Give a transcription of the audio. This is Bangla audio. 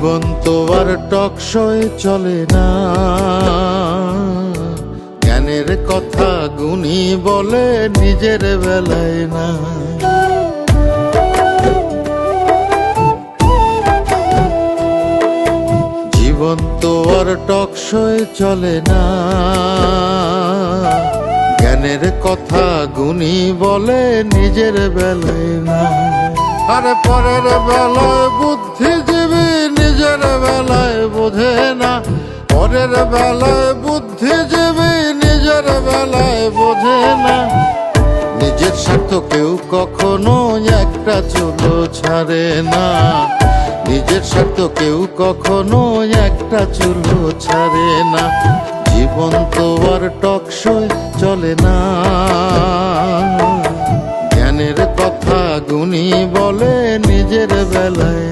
জীবন তো আর টকশয় চলে না, জ্ঞানের কথা গুণী বলে নিজের বেলায় না। জীবন তো আর টকশয় চলে না, জ্ঞানের কথা গুণী বলে নিজের বেলায় না। আরে পরের বেলায় বুদ্ধিজীবী নিজের বেলায় বোঝে না, পরের বেলায় বুদ্ধিজীবী নিজের বেলায় বোঝে না। নিজের স্বার্থ কেউ কখনো একটা চুলো ছাড়ে না, নিজের স্বার্থ কেউ কখনো একটা চুলো ছাড়ে না। জীবন তো আর টকশয় চলে না, জ্ঞানের কথা গুণী বলে নিজের বেলায়